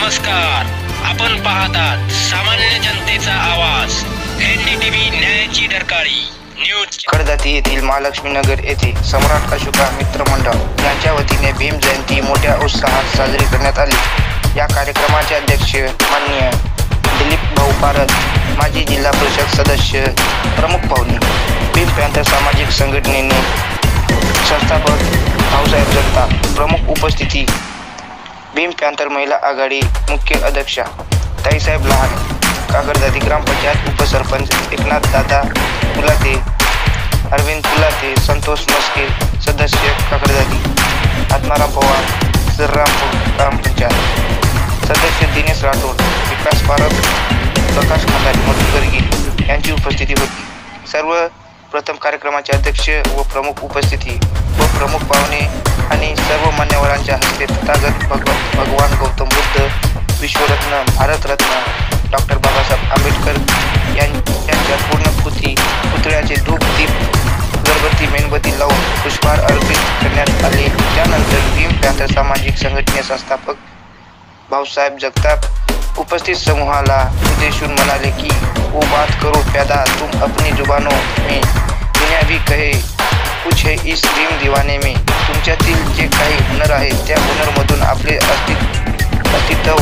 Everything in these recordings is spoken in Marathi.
नमस्कार, आपण पाहतात सामान्य जनतेचा आवाज एनडीटीव्ही न्यायाची डरकाळी न्यूज। कडदाती येथील महालक्ष्मी नगर येथे सम्राट अशोका मित्र मंडळ यांच्या वतीने भीम जयंती मोठ्या उत्साहात साजरी करण्यात आली। या कार्यक्रमाचे अध्यक्ष माननीय दिलीप भाऊ पारद, माजी जिल्हा परिषद सदस्य प्रमुख पाहुणे, भीम पॅंथर सामाजिक संघटनेने संस्थापक भाऊसाहेब जगताप प्रमुख उपस्थिती, भीम पॅंथर महिला आघाडी मुख्य अध्यक्षा ताईसाहेब लहान, कागरदाती ग्रामपंचायत उपसरपंच एकनाथ दादा फुलाते, अरविंद फुलाते, संतोष मस्के सदस्य कागरदाती, आत्माराम पवार श्रीरामपूर ग्रामपंचायत सदस्य दिनेश राठोड, विकास पारद, प्रकाश खंदारे, मधुकर यांची उपस्थिती होती। सर्वप्रथम कार्यक्रमाचे अध्यक्ष व प्रमुख उपस्थिती व प्रमुख पाहुणे आणि सर्व मान्यवरांच्या हस्ते तथागत भगवान गौतम बुद्ध, विश्वरत्न, भारतरत्न डॉक्टर बाबासाहेब आंबेडकर यांच्या पूर्णकृती पुतळ्याचे धूप दीप अगरबत्ती मेणबत्ती लावून पुष्पहार अर्पित करण्यात आले। त्यानंतर भीम पॅंथर सामाजिक संघटने संस्थापक भाऊसाहेब जगताप उपस्थित समूहाला उद्देशून म्हणाले की वो बात करो पैदा तुम अपनी जुबानों में, दुनिया भी कहे कुछ है इस भीम दीवाने में। तुमच्यातील जे काही हुनर आहे त्या हुनरमधून आपले अस्तित्व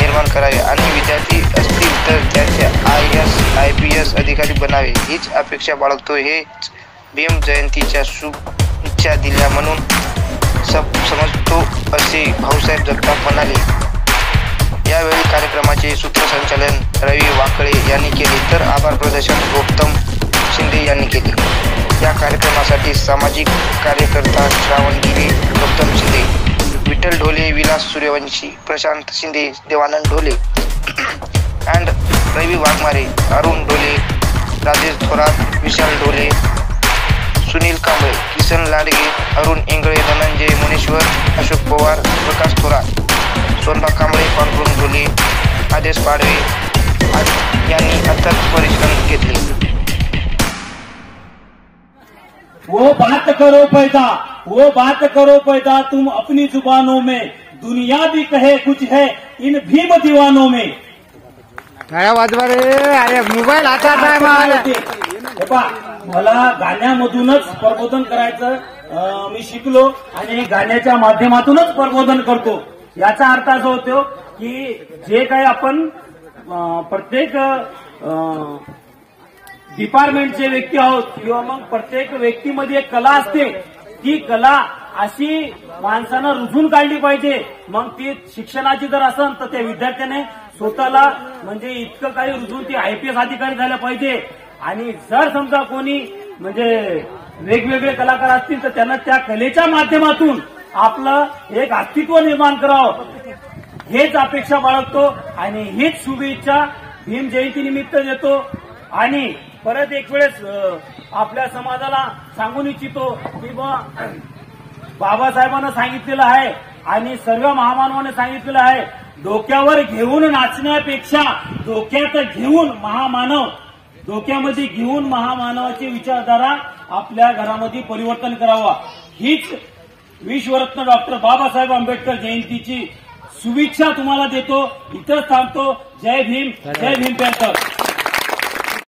निर्माण करावे आणि विद्यार्थी असतील तर त्यांचे IAS IPS अधिकारी बनावे हीच अपेक्षा बाळगतो। हेच भीम जयंतीच्या शुभेच्छा दिल्या म्हणून समजतो असे भाऊसाहेब जगताप म्हणाले। यावेळी कार्यक्रमाचे सूत्रसंचालन रवी वाकळे यांनी केले तर आभार प्रदर्शन गौतम शिंदे यांनी केले। या कार्यक्रमासाठी सामाजिक कार्यकर्ता श्रावण गिरे, गौतम शिंदे, विठ्ठल ढोले, विलास सूर्यवंशी, प्रशांत शिंदे, देवानंद ढोले अँड रवी वाघमारे, अरुण ढोले, राजेश थोरात, विशाल ढोले, सुनील कांबळे, किसन लाडगे, अरुण इंगळे, धनंजय मुनेश्वर, अशोक पवार, प्रकाश थोरात, सोनबा कांबळे, पांडुरंग ढोले, आदेश पाडवे यांनी अथक परिश्रम घेतले। वो बात करो पैदा तुम अपनी जुबानों में, दुनिया भी कहे कुछ है इन भीम दीवानों में। वाजवा रे, अरे मोबाईल हातात नाही मला गाण्यामधूनच प्रबोधन करायचं मी शिकलो आणि गाण्याच्या माध्यमातूनच प्रबोधन करतो। याचा अर्थ असा होतो की जे काही आपण प्रत्येक डिपार्टमेंटचे व्यक्ती आहोत किंवा मग प्रत्येक व्यक्तीमध्ये एक कला असते, ती कला अशी माणसानं रुजून काढली पाहिजे। मग ती शिक्षणाची जर असेल तर त्या विद्यार्थ्याने स्वतःला म्हणजे इतकं काही रुजून ती IPS अधिकारी झाला पाहिजे। आणि जर समजा कोणी म्हणजे वेगवेगळे कलाकार असतील तर त्यांना त्या कलेच्या माध्यमातून आपलं एक अस्तित्व निर्माण करावं हेच अपेक्षा बाळगतो आणि हीच शुभेच्छा भीम जयंती निमित्त देतो। आणि परत एक वेळेस आपल्या समाजाला सांगून इच्छितो की बाबासाहेबांना सांगितलेलं आहे आणि सर्व महामानवाने सांगितलेलं आहे, डोक्यावर घेऊन नाचण्यापेक्षा डोक्यात घेऊन महामानव, डोक्यामध्ये घेऊन महामानवाची विचारधारा आपल्या घरामध्ये परिवर्तन करावा हीच विश्वरत्न डॉक्टर बाबासाहेब आंबेडकर जयंतीची शुभेच्छा तुम्हाला देतो। इथंच थांबतो। जय भीम, जय भीम पॅंथर।